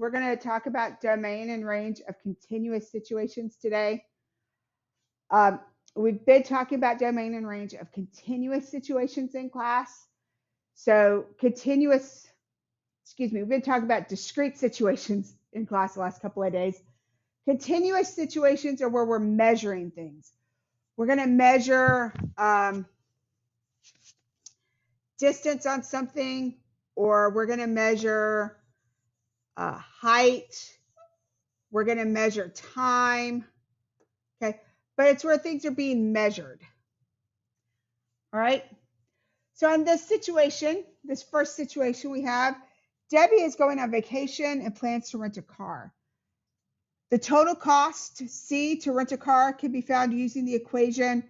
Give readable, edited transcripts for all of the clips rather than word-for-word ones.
We're going to talk about domain and range of continuous situations today. Um, we've been talking about domain and range of continuous situations in class. So we've been talking about discrete situations in class the last couple of days. Continuous situations are where we're measuring things. We're going to measure distance on something, or we're going to measure height. We're going to measure time. Okay, but it's where things are being measured. All right. So in this situation, this first situation we have, Debbie is going on vacation and plans to rent a car. The total cost, C, to rent a car can be found using the equation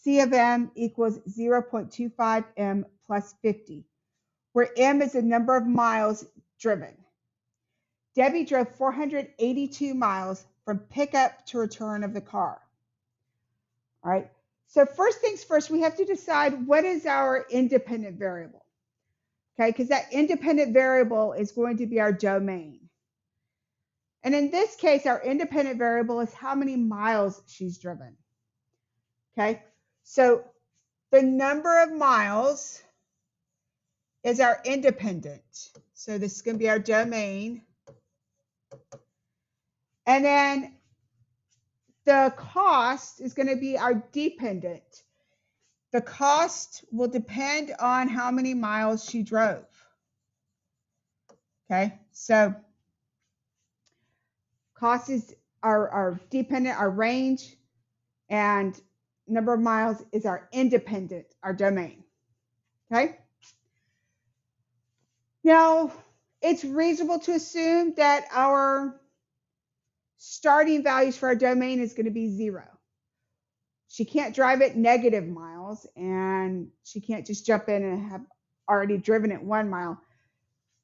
C of M equals 0.25 M plus 50, where M is the number of miles driven. Debbie drove 482 miles from pickup to return of the car. All right. So first things first, we have to decide what is our independent variable. Okay, because that independent variable is going to be our domain. And in this case, our independent variable is how many miles she's driven. Okay, so the number of miles is our independent. So this is going to be our domain. And then the cost is going to be our dependent. The cost will depend on how many miles she drove. Okay, so cost is our dependent, our range, and number of miles is our independent, our domain. Okay. Now, it's reasonable to assume that our starting values for our domain is going to be 0. She can't drive at negative miles, and she can't just jump in and have already driven at 1 mile.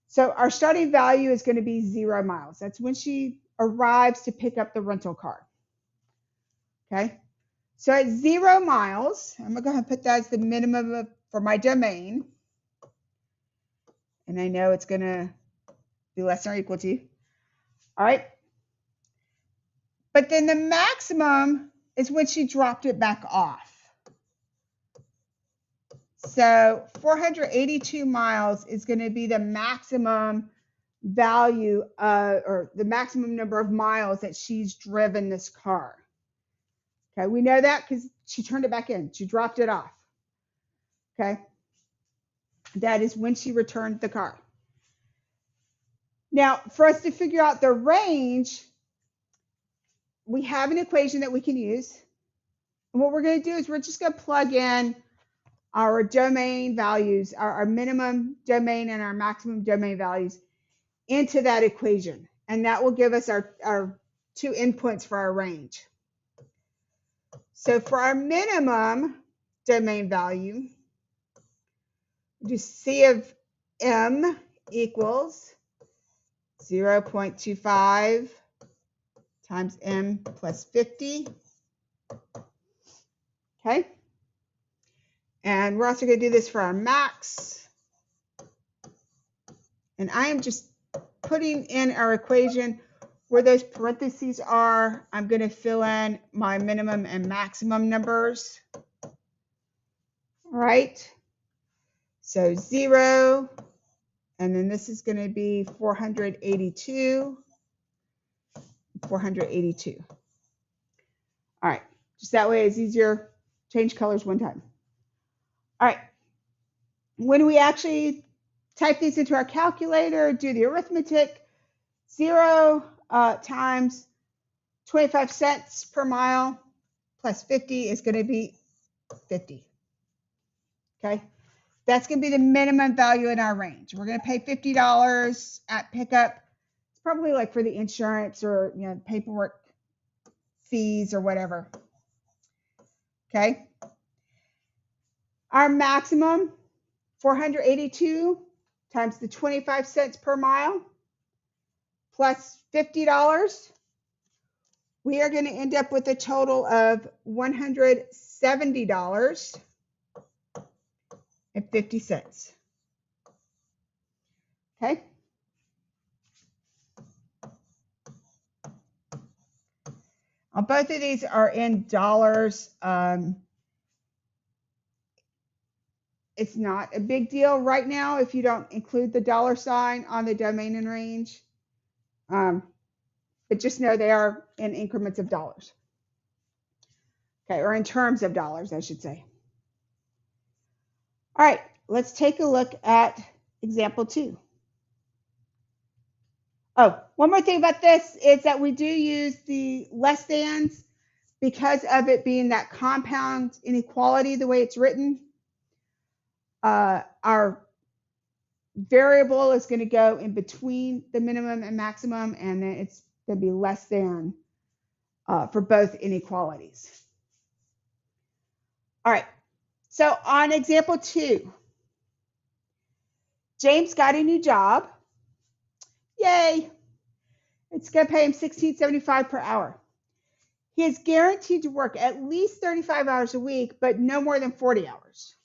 So our starting value is going to be 0 miles. That's when she arrives to pick up the rental car. Okay. So at 0 miles, I'm going to go ahead and put that as the minimum for my domain. And I know it's going to be less than or equal to. All right. But then the maximum is when she dropped it back off. So 482 miles is going to be the maximum value or the maximum number of miles that she's driven this car. Okay, we know that because she turned it back in. She dropped it off. Okay, that is when she returned the car. Now, for us to figure out the range, we have an equation that we can use. And what we're going to do is we're just going to plug in our domain values, our minimum domain and our maximum domain values into that equation. And that will give us our 2 inputs for our range. So for our minimum domain value, just C of M equals 0.25 times M plus 50. Okay. And we're also going to do this for our max. And I am just putting in our equation where those parentheses are. I'm going to fill in my minimum and maximum numbers. All right. So 0. And then this is going to be 482. 482. All right. Just that way it's easier. Change colors one time. All right. When we actually type these into our calculator, do the arithmetic, 0 times 25 cents per mile plus 50 is going to be 50. Okay. That's going to be the minimum value in our range. We're going to pay $50 at pickup. It's probably like for the insurance or paperwork fees or whatever. Okay. Our maximum, 482 times the 25 cents per mile plus $50. We are going to end up with a total of $170.50. Okay. Both of these are in dollars. It's not a big deal right now if you don't include the dollar sign on the domain and range. But just know they are in increments of dollars. Okay, or in terms of dollars, I should say. All right, let's take a look at example 2. Oh, one more thing about this is that we do use the less thans because of it being that compound inequality the way it's written. Our variable is going to go in between the minimum and maximum, and then it's going to be less than for both inequalities. All right, so on example 2, James got a new job. Yay! It's going to pay him $16.75 per hour. He is guaranteed to work at least 35 hours a week, but no more than 40 hours.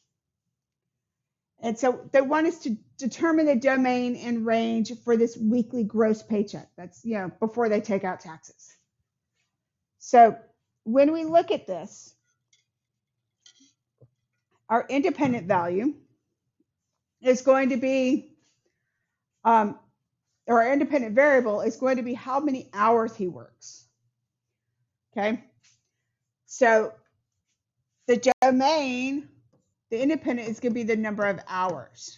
And so they want us to determine the domain and range for this weekly gross paycheck. That's, before they take out taxes. So when we look at this, our independent value is going to be, or our independent variable is going to be how many hours he works. Okay. So the domain, the independent, is going to be the number of hours.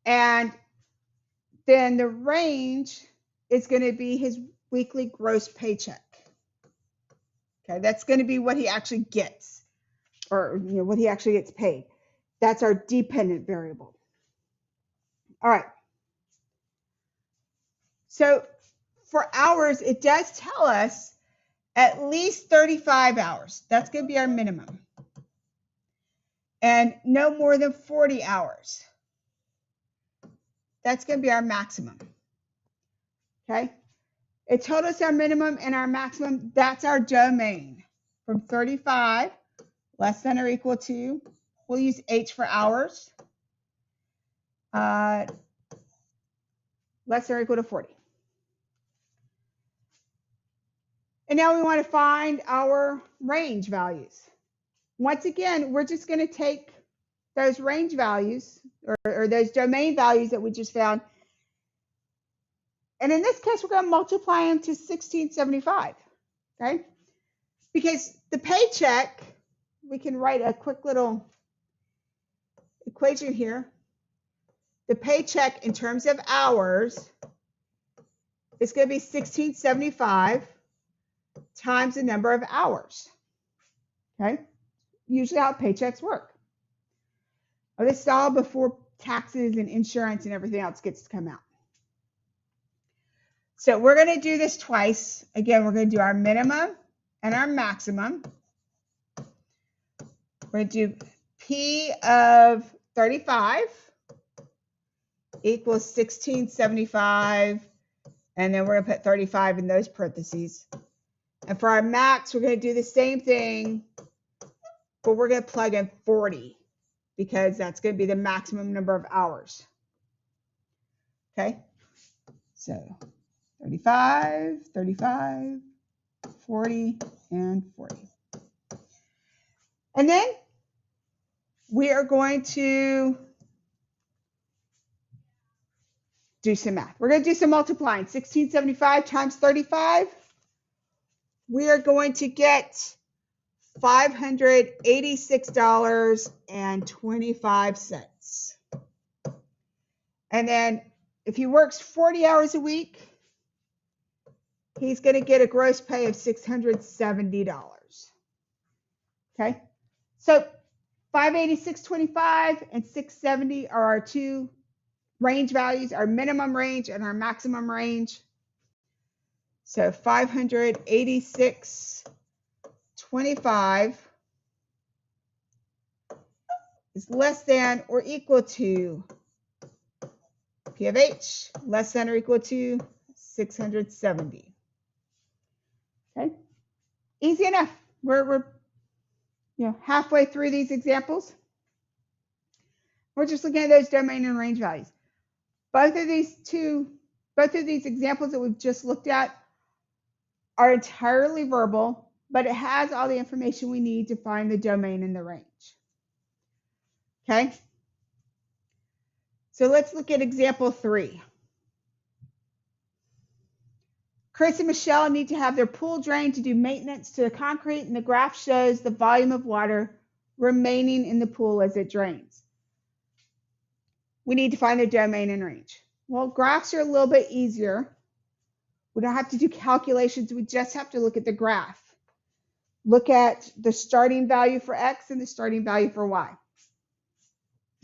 And then the range is going to be his weekly gross paycheck. Okay, that's going to be what he actually gets, or what he actually gets paid. That's our dependent variable. All right. So for hours, it does tell us at least 35 hours. That's going to be our minimum. And no more than 40 hours. That's going to be our maximum. Okay. It told us our minimum and our maximum. That's our domain. From 35, less than or equal to, we'll use H for hours, less than or equal to 40. And now we want to find our range values. Once again, we're just going to take those range values or those domain values that we just found. And in this case, we're going to multiply them to 1675, okay? Because the paycheck, we can write a quick little equation here. The paycheck in terms of hours is going to be 1675 times the number of hours, okay? Usually how paychecks work. This is all before taxes and insurance and everything else gets to come out. So we're going to do this twice. Again, we're going to do our minimum and our maximum. We're going to do P of 35 equals 1675, and then we're going to put 35 in those parentheses. And for our max, we're going to do the same thing, but we're going to plug in 40 because that's going to be the maximum number of hours. Okay, so 35, 35, 40, and 40. And then we are going to do some math. We're going to do some multiplying. 1675 times 35. We are going to get $586.25. And then if he works 40 hours a week, he's going to get a gross pay of $670. Okay, so 586.25 and 670 are our two range values, our minimum range and our maximum range. So 586.25 is less than or equal to P of H, less than or equal to 670. Okay, easy enough. We're halfway through these examples. We're just looking at those domain and range values. Both of these examples that we've just looked at are entirely verbal, but it has all the information we need to find the domain and the range. Okay? So let's look at example 3. Chris and Michelle need to have their pool drained to do maintenance to the concrete, and the graph shows the volume of water remaining in the pool as it drains. We need to find the domain and range. Well, graphs are a little bit easier. We don't have to do calculations. We just have to look at the graph. Look at the starting value for X and the starting value for Y.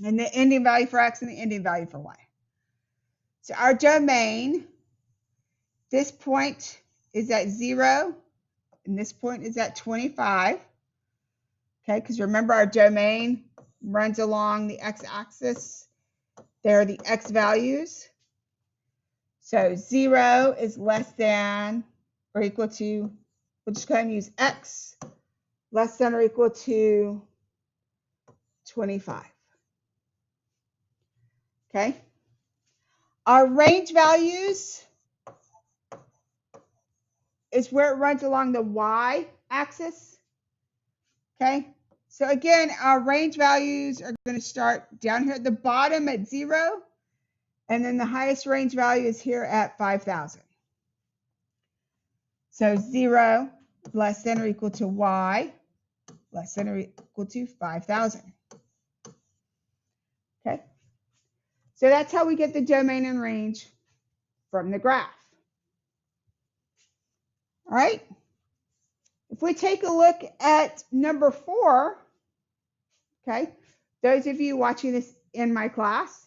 And the ending value for X and the ending value for Y. So our domain, this point is at 0, and this point is at 25. Okay, because remember our domain runs along the x-axis. There are the x values. So 0 is less than or equal to, we'll just go ahead and use x, less than or equal to 25. Okay. Our range values is where it runs along the y-axis. Okay. So again, our range values are going to start down here at the bottom at 0. And then the highest range value is here at 5,000. So 0 less than or equal to y less than or equal to 5,000. Okay. So that's how we get the domain and range from the graph. All right. If we take a look at number 4, okay, those of you watching this in my class,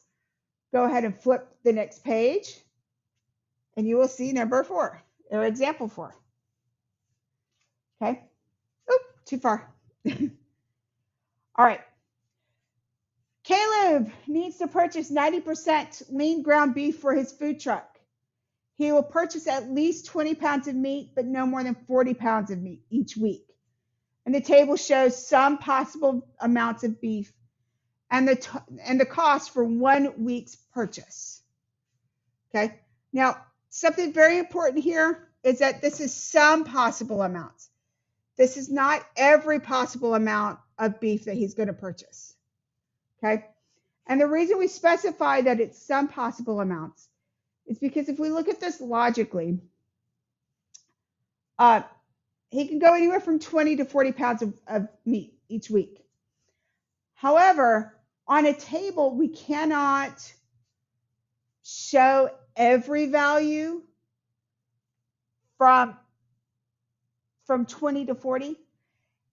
go ahead and flip the next page, and you will see number 4, or example 4. Okay. Oop, too far. All right. Caleb needs to purchase 90% lean ground beef for his food truck. He will purchase at least 20 pounds of meat, but no more than 40 pounds of meat each week. And the table shows some possible amounts of beef and the cost for 1 week's purchase. Okay. Now, something very important here is that this is some possible amounts. This is not every possible amount of beef that he's going to purchase. Okay. And the reason we specify that it's some possible amounts is because if we look at this logically, he can go anywhere from 20 to 40 pounds of meat each week. However, on a table, we cannot show every value from 20 to 40,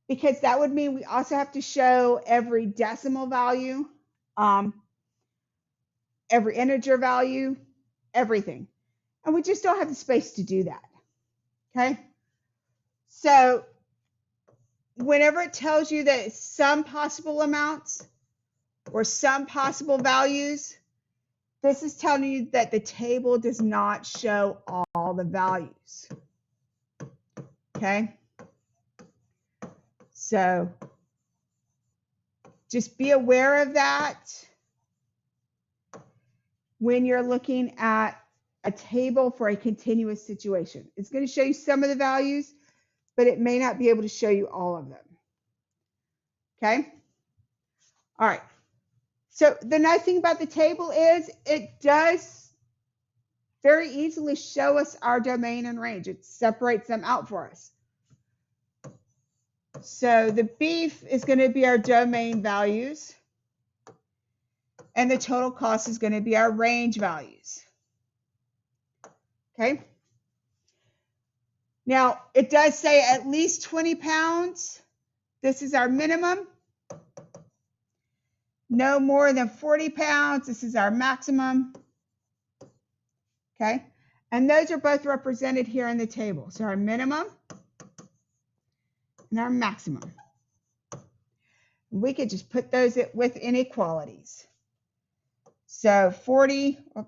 because that would mean we also have to show every decimal value, every integer value, everything. And we just don't have the space to do that. Okay. So whenever it tells you that it's some possible amounts or some possible values, this is telling you that the table does not show all the values. Okay. So just be aware of that when you're looking at a table for a continuous situation. It's going to show you some of the values, but it may not be able to show you all of them. Okay? All right. So the nice thing about the table is it does very easily show us our domain and range. It separates them out for us. So the beef is going to be our domain values, and the total cost is going to be our range values. Okay. Now, it does say at least 20 pounds. This is our minimum. No more than 40 pounds. This is our maximum. Okay. And those are both represented here in the table. So our minimum and our maximum. We could just put those with inequalities. So 40, oh,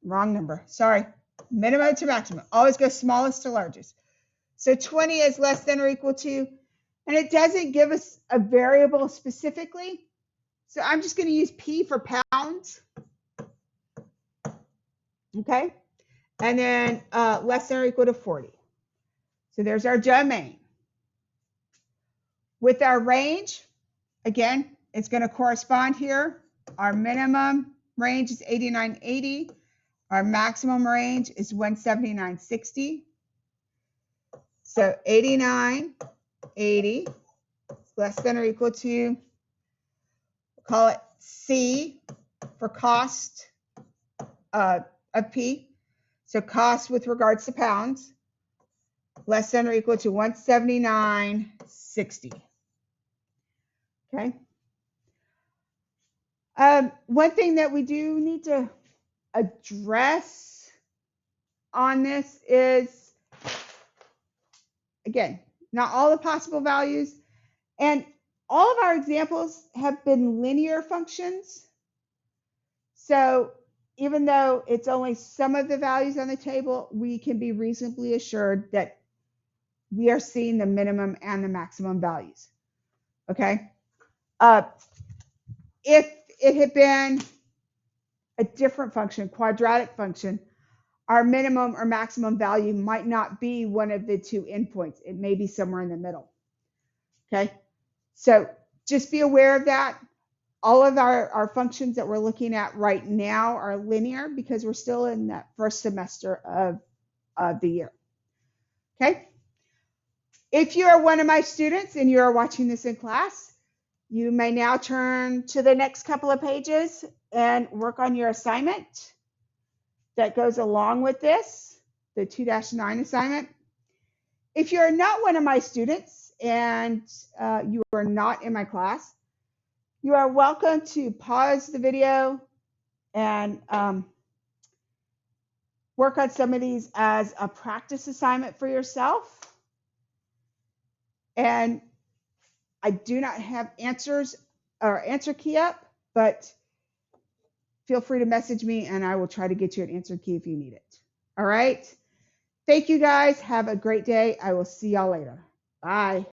wrong number, sorry, minimum to maximum. Always go smallest to largest. So 20 is less than or equal to, and it doesn't give us a variable specifically. So I'm just going to use P for pounds. Okay. And then less than or equal to 40. So there's our domain. With our range, again, it's going to correspond here. Our minimum range is 89.80. Our maximum range is 179.60. So 89.80 less than or equal to, we'll call it C for cost of P. So cost with regards to pounds, less than or equal to 179.60. Okay. One thing that we do need to address on this is, again, not all the possible values, and all of our examples have been linear functions. So even though it's only some of the values on the table, we can be reasonably assured that we are seeing the minimum and the maximum values. Okay. If it had been a different function, quadratic function, our minimum or maximum value might not be one of the two endpoints. It may be somewhere in the middle. Okay. So just be aware of that. All of our functions that we're looking at right now are linear because we're still in that first semester of the year. Okay. If you are one of my students and you are watching this in class, you may now turn to the next couple of pages and work on your assignment that goes along with this, the 2-9 assignment. If you're not one of my students and you are not in my class, you are welcome to pause the video and work on some of these as a practice assignment for yourself. And I do not have answers or answer key up, but feel free to message me and I will try to get you an answer key if you need it. All right. Thank you guys. Have a great day. I will see y'all later. Bye.